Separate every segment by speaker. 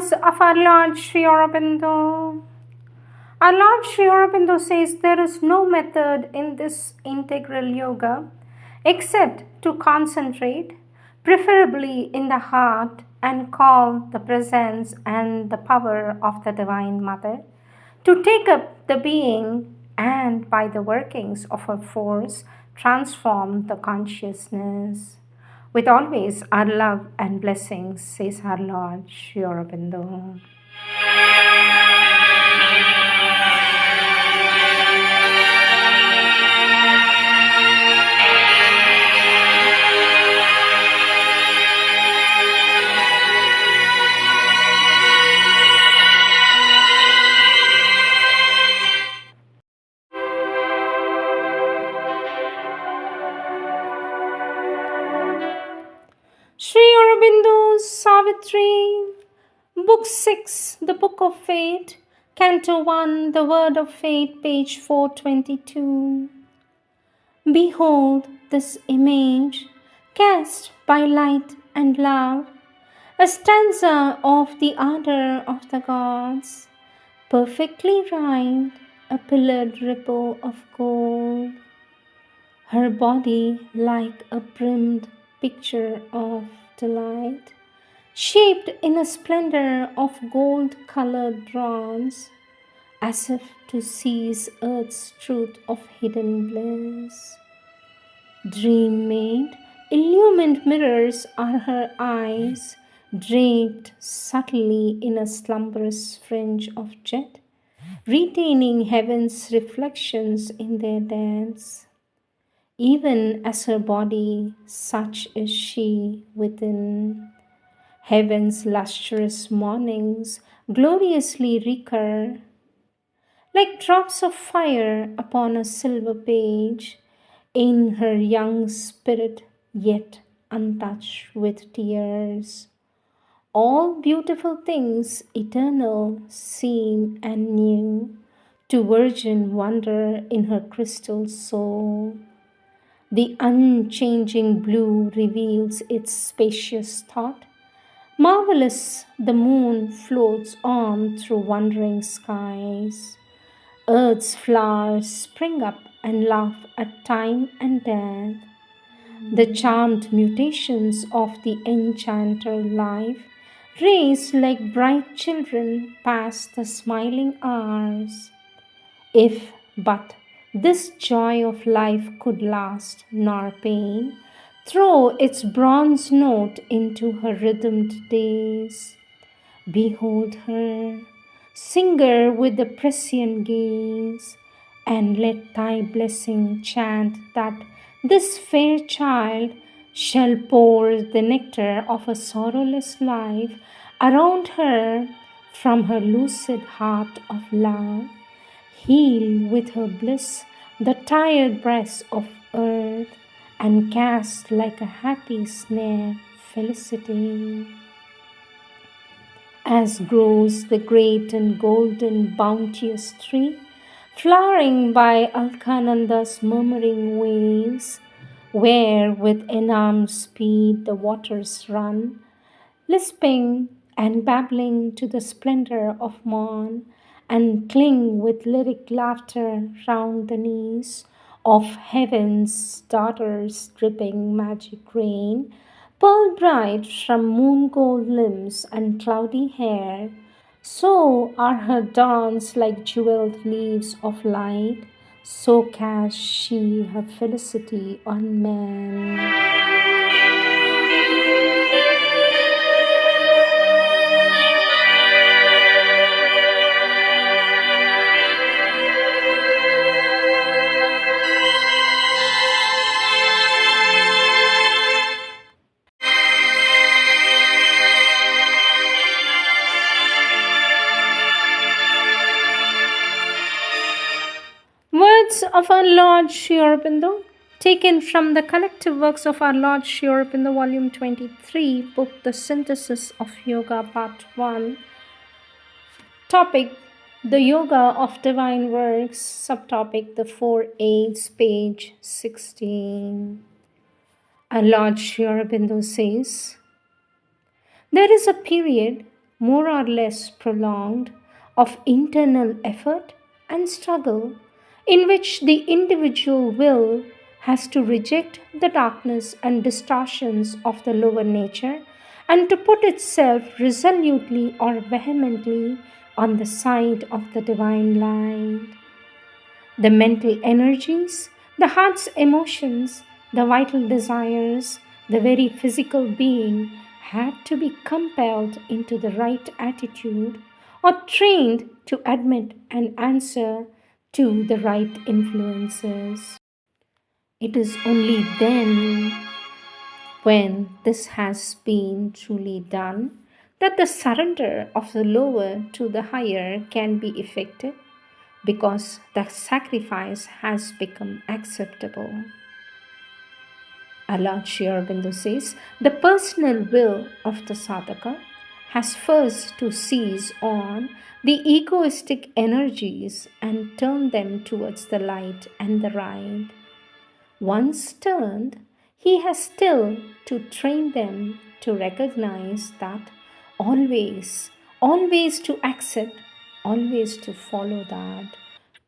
Speaker 1: Words of our Lord Sri Aurobindo. Our Lord Sri Aurobindo says there is no method in this integral yoga except to concentrate, preferably in the heart, and call the presence and the power of the Divine Mother to take up the being and by the workings of her force transform the consciousness. With always our love and blessings, says our Lord Sri Aurobindo. Sri Aurobindo's Savitri, Book 6, The Book of Fate, Canto 1, The Word of Fate, page 422. Behold this image, cast by light and love, a stanza of the ardor of the gods, perfectly rhymed, a pillared ripple of gold. Her body like a brimmed picture of delight, shaped in a splendor of gold-colored bronze, as if to seize earth's truth of hidden bliss. Dream-made, illumined mirrors are her eyes, draped subtly in a slumberous fringe of jet, retaining heaven's reflections in their dance. Even as her body, such is she within. Heaven's lustrous mornings gloriously recur, like drops of fire upon a silver page, in her young spirit yet untouched with tears. All beautiful things eternal seem and new, to virgin wonder in her crystal soul. The unchanging blue reveals its spacious thought. Marvelous, the moon floats on through wandering skies. Earth's flowers spring up and laugh at time and death. The charmed mutations of the enchanter life race like bright children past the smiling hours. If but this joy of life could last, nor pain throw its bronze note into her rhythmed days. Behold her, singer with the prescient gaze, and let thy blessing chant that this fair child shall pour the nectar of a sorrowless life around her from her lucid heart of love. Heal with her bliss the tired breast of earth, and cast like a happy snare felicity. As grows the great and golden bounteous tree, flowering by Alkananda's murmuring waves, where with enormous speed the waters run, lisping and babbling to the splendor of morn, and cling with lyric laughter round the knees of heaven's daughters, dripping magic rain, pearl bright from moon gold limbs and cloudy hair. So are her dawns like jeweled leaves of light, so casts she her felicity on men. Words of our Lord Sri Aurobindo, taken from the collective works of our Lord Sri Aurobindo, Volume 23, Book The Synthesis of Yoga, Part 1. Topic, The Yoga of Divine Works. Subtopic, The Four Aids, page 16. Our Lord Sri Aurobindo says, there is a period more or less prolonged, of internal effort and struggle, in which the individual will has to reject the darkness and distortions of the lower nature and to put itself resolutely or vehemently on the side of the divine light. The mental energies, the heart's emotions, the vital desires, the very physical being had to be compelled into the right attitude or trained to admit and answer to the right influences. It is only then, when this has been truly done, that the surrender of the lower to the higher can be effected because the sacrifice has become acceptable. Allah Sri Aurobindo says the personal will of the sadhaka has first to seize on the egoistic energies and turn them towards the light and the right. Once turned, he has still to train them to recognize that always to accept, always to follow that.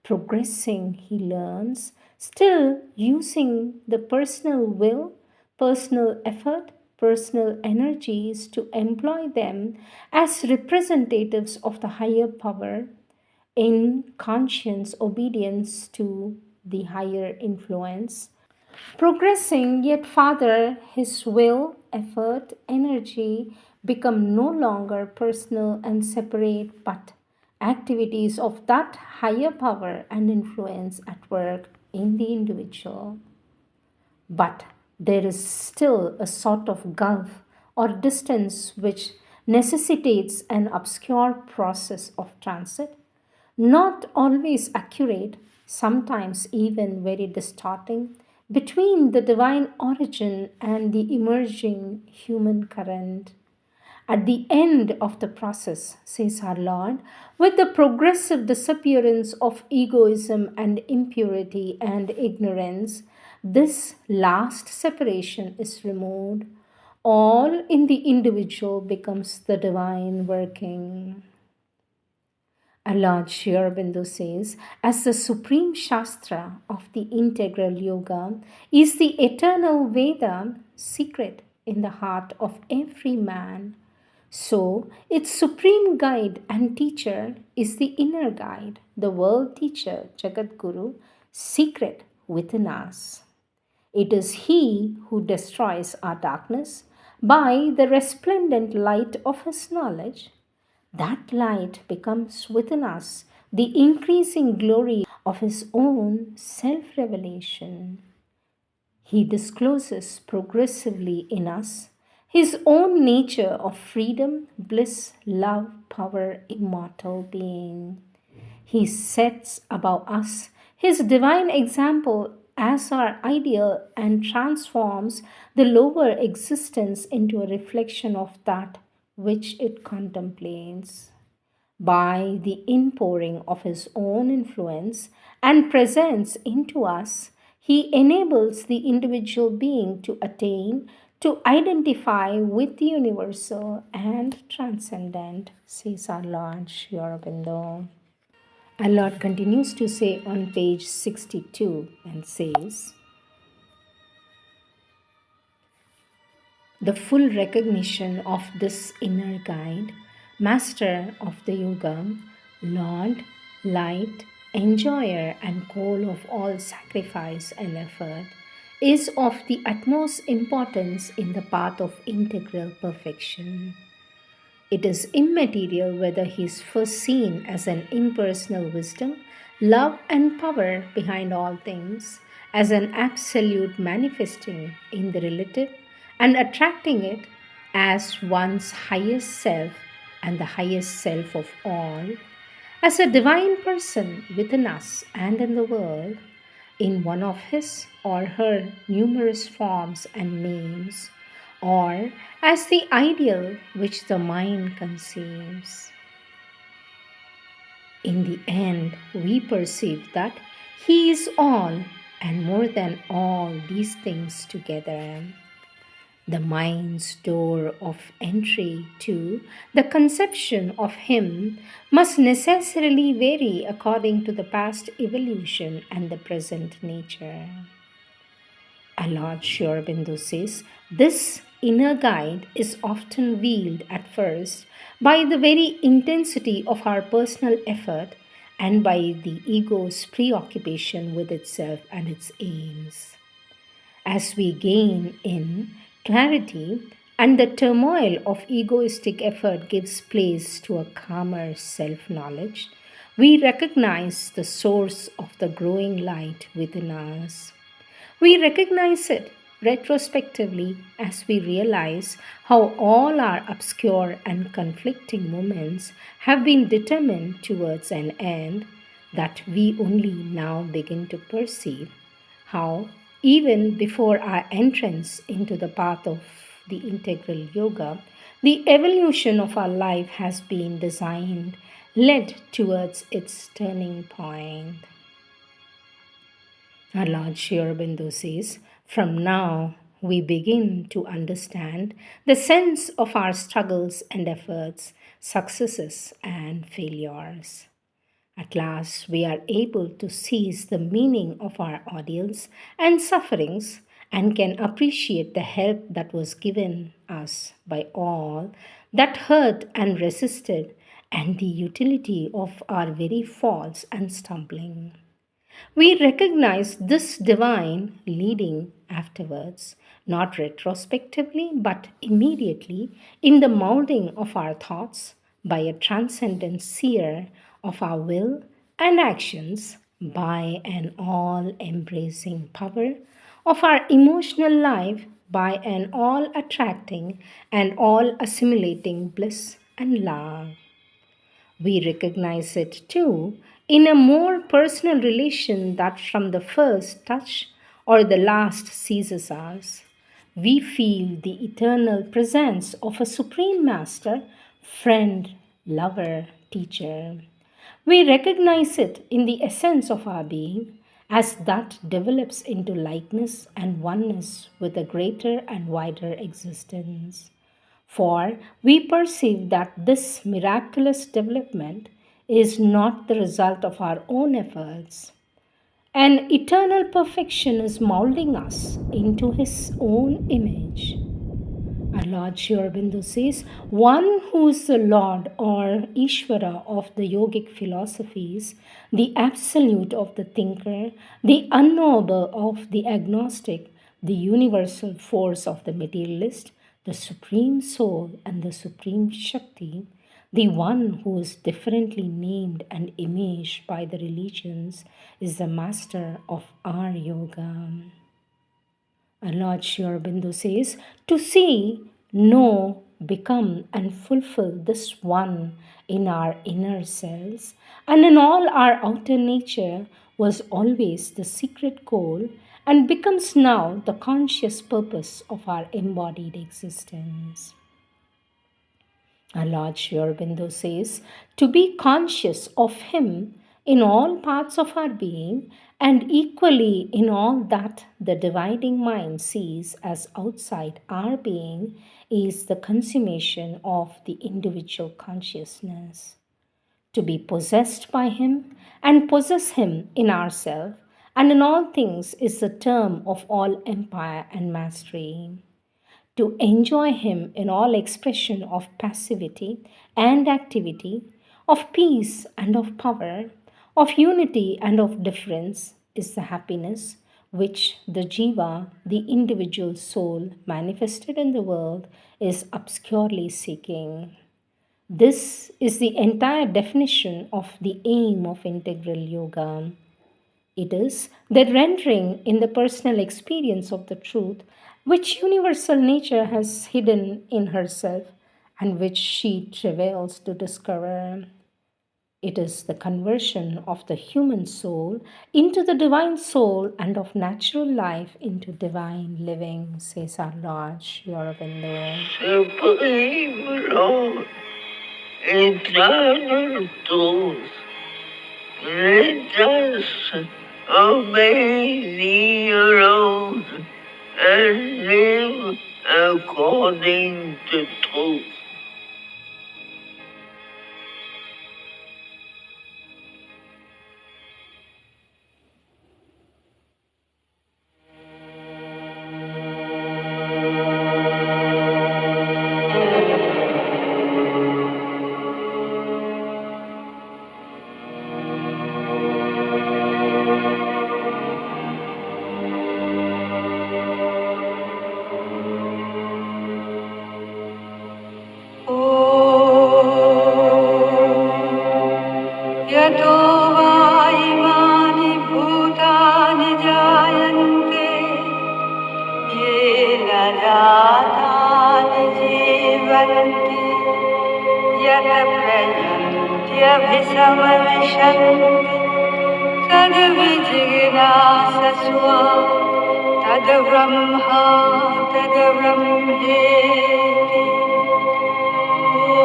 Speaker 1: Progressing, he learns, still using the personal will, personal effort, personal energies to employ them as representatives of the higher power in conscious obedience to the higher influence. Progressing yet farther, his will, effort, energy become no longer personal and separate, but activities of that higher power and influence at work in the individual. But there is still a sort of gulf or distance which necessitates an obscure process of transit, not always accurate, sometimes even very distorting, between the divine origin and the emerging human current. At the end of the process, says our Lord, with the progressive disappearance of egoism and impurity and ignorance, this last separation is removed. All in the individual becomes the divine working. Lord Sri Aurobindo says, as the supreme Shastra of the integral yoga is the eternal Veda secret in the heart of every man, so its supreme guide and teacher is the inner guide, the world teacher, Jagat Guru, secret within us. It is He who destroys our darkness by the resplendent light of His knowledge. That light becomes within us the increasing glory of His own self revelation. He discloses progressively in us His own nature of freedom, bliss, love, power, immortal being. He sets above us His divine example as our ideal and transforms the lower existence into a reflection of that which it contemplates. By the inpouring of His own influence and presence into us, He enables the individual being to attain, to identify with the universal and transcendent, says our Lord Sri Aurobindo. Our Lord continues to say on page 62 and says, the full recognition of this inner guide, master of the yoga, Lord, light, enjoyer, and goal of all sacrifice and effort, is of the utmost importance in the path of integral perfection. It is immaterial whether he is first seen as an impersonal wisdom, love, and power behind all things, as an absolute manifesting in the relative and attracting it as one's highest self and the highest self of all, as a divine person within us and in the world, in one of his or her numerous forms and names, or as the ideal which the mind conceives. In the end, we perceive that He is all and more than all these things together. The mind's door of entry to the conception of him must necessarily vary according to the past evolution and the present nature. Lord Aurobindo says, this inner guide is often veiled at first by the very intensity of our personal effort and by the ego's preoccupation with itself and its aims. As we gain in clarity and the turmoil of egoistic effort gives place to a calmer self knowledge, we recognize the source of the growing light within us. We recognize it retrospectively as we realize how all our obscure and conflicting moments have been determined towards an end that we only now begin to perceive, how even before our entrance into the path of the integral yoga, the evolution of our life has been designed, led towards its turning point. Our Lord Aurobindo says, from now we begin to understand the sense of our struggles and efforts, successes and failures. At last, we are able to seize the meaning of our ordeals and sufferings and can appreciate the help that was given us by all that hurt and resisted and the utility of our very faults and stumbling. We recognize this divine leading afterwards, not retrospectively, but immediately in the molding of our thoughts by a transcendent seer of our will and actions, by an all embracing power of our emotional life, by an all attracting and all assimilating bliss and love. We recognize it too in a more personal relation that from the first touch or the last seizes us. We feel the eternal presence of a supreme master, friend, lover, teacher. We recognize it in the essence of our being as that develops into likeness and oneness with a greater and wider existence. For we perceive that this miraculous development is not the result of our own efforts. An eternal perfection is molding us into His own image. Our Lord Aurobindo says, one who is the Lord or Ishvara of the yogic philosophies, the absolute of the thinker, the unknowable of the agnostic, the universal force of the materialist, the supreme soul and the supreme Shakti, the one who is differently named and imaged by the religions, is the master of our yoga. And Lord Sri Aurobindo says, to see, know, become, and fulfill this one in our inner selves and in all our outer nature was always the secret goal and becomes now the conscious purpose of our embodied existence. Our Lord Sri Aurobindo says, to be conscious of Him in all parts of our being and equally in all that the dividing mind sees as outside our being is the consummation of the individual consciousness. To be possessed by Him and possess Him in ourselves and in all things is the term of all empire and mastery. To enjoy Him in all expression of passivity and activity, of peace and of power, of unity and of difference is the happiness which the jiva, the individual soul manifested in the world, is obscurely seeking. This is the entire definition of the aim of integral yoga. It is the rendering in the personal experience of the truth which universal nature has hidden in herself and which she travails to discover. It is the conversion of the human soul into the divine soul and of natural life into divine living, says our Lord Sri Aurobindo.
Speaker 2: Supreme Lord, eternal truth, let us obey Thee alone and live according to truth.
Speaker 3: यतो वा इमानि भूतानि जायन्ते येन जातानि जीवन्ति यत् प्रयन्त्यभिसमविशन्ति तद्विजिज्ञासस्व तद्ब्रह्मा तद्ब्रह्मेति ॐ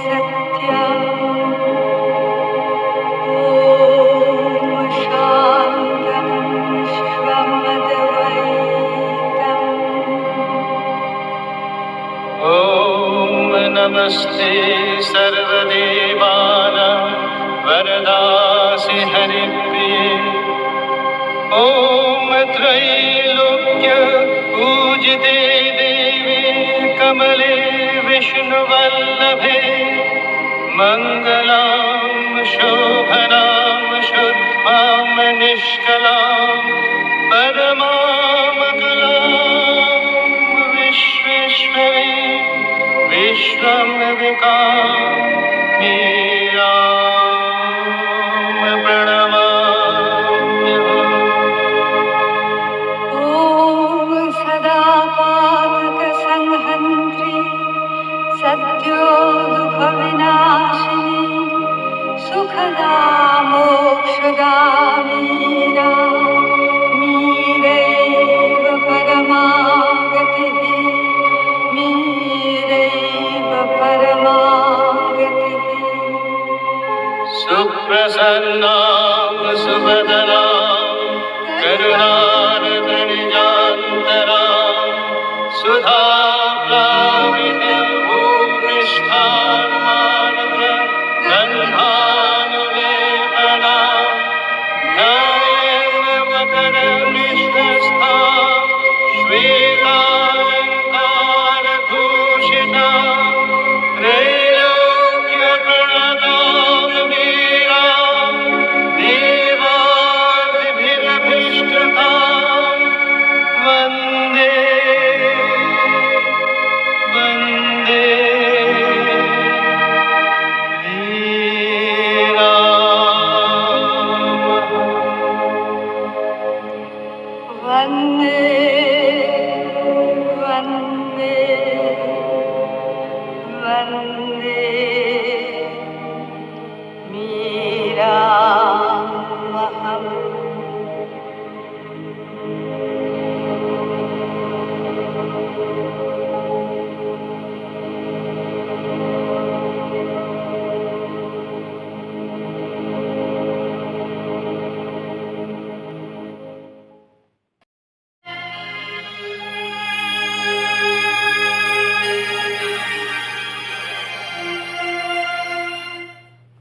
Speaker 3: सत्यम्
Speaker 2: नमस्ते सर्वदेवानां वरदासि हरिप्रिये ॐ त्रैलोक्य पूजिते देवी कमले विष्णुवल्लभे मङ्गलां शोभनां शुद्धां निष्कलां परमामगलां विश्वेश्वरी विश्वं विकामीरां प्रणमाम्यहम्।
Speaker 3: ॐ सदा पातकसंहन्त्री सद्यो दुःखविनाशिनी सुखदा मोक्षदा मीरा मीरैव परमागतिः मीरैव परमागतिः
Speaker 2: सुप्रसन्नां सुवदनां करुणार्द्रनिजान्तरां सुधाप्लाविनीं भूमिष्ठां गन्धानुलेपनां ध्यायेन मकरनिष्ठस्थां श्वेतालङ्कारभूषितां त्रैलोक्यप्रणतां मीरां देवादिभिरभीष्टतां वन्दे वन्दे
Speaker 3: वन्दे वन्दे वन्दे मीरामहम्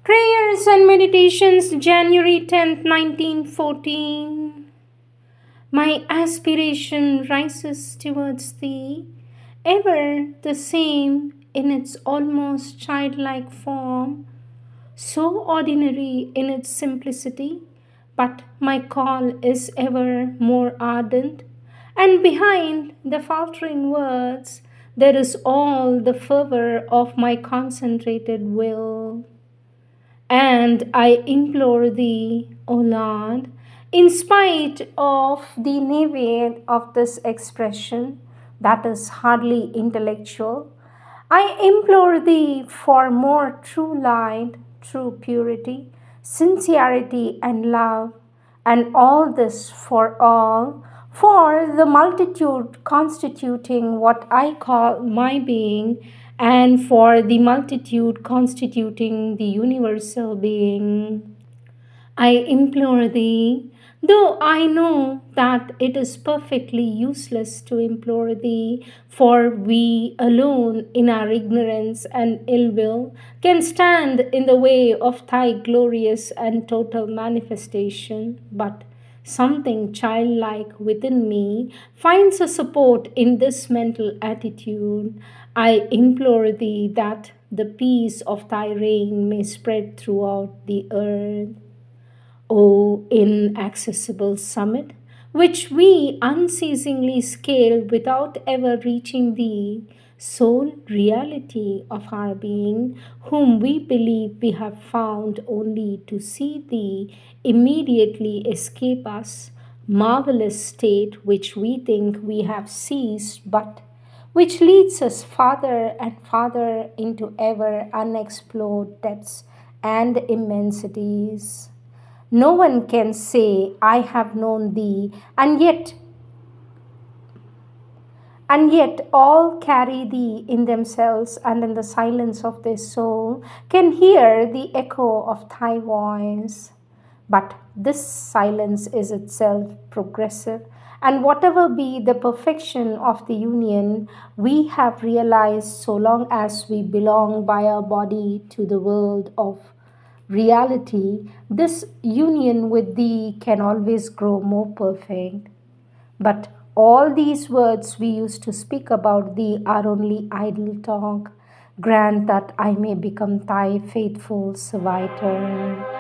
Speaker 1: Prayers and Meditations, January 10th, 1914. My aspiration rises towards thee, ever the same in its almost childlike form, so ordinary in its simplicity, but my call is ever more ardent, and behind the faltering words there is all the fervor of my concentrated will. And I implore thee, O Lord, in spite of the naivete of this expression that is hardly intellectual, I implore thee for more true light, true purity, sincerity, and love, and all this for the multitude constituting what I call my being, and for the multitude constituting the universal being. I implore thee Though I know that it is perfectly useless to implore thee, for we alone, in our ignorance and ill will, can stand in the way of thy glorious and total manifestation. But something childlike within me finds a support in this mental attitude. I implore thee that the peace of thy reign may spread throughout the earth. O inaccessible summit, which we unceasingly scale without ever reaching thee, sole reality of our being, whom we believe we have found only to see thee immediately escape us, marvelous state which we think we have seized, but which leads us farther and farther into ever unexplored depths and immensities. No one can say, I have known thee, and yet all carry thee in themselves, and in the silence of their soul can hear the echo of thy voice. But this silence is itself progressive, and whatever be the perfection of the union, we have realized so long as we belong by our body to the world of reality, this union with thee can always grow more perfect. But all these words we used to speak about thee are only idle talk. Grant that I may become thy faithful servitor.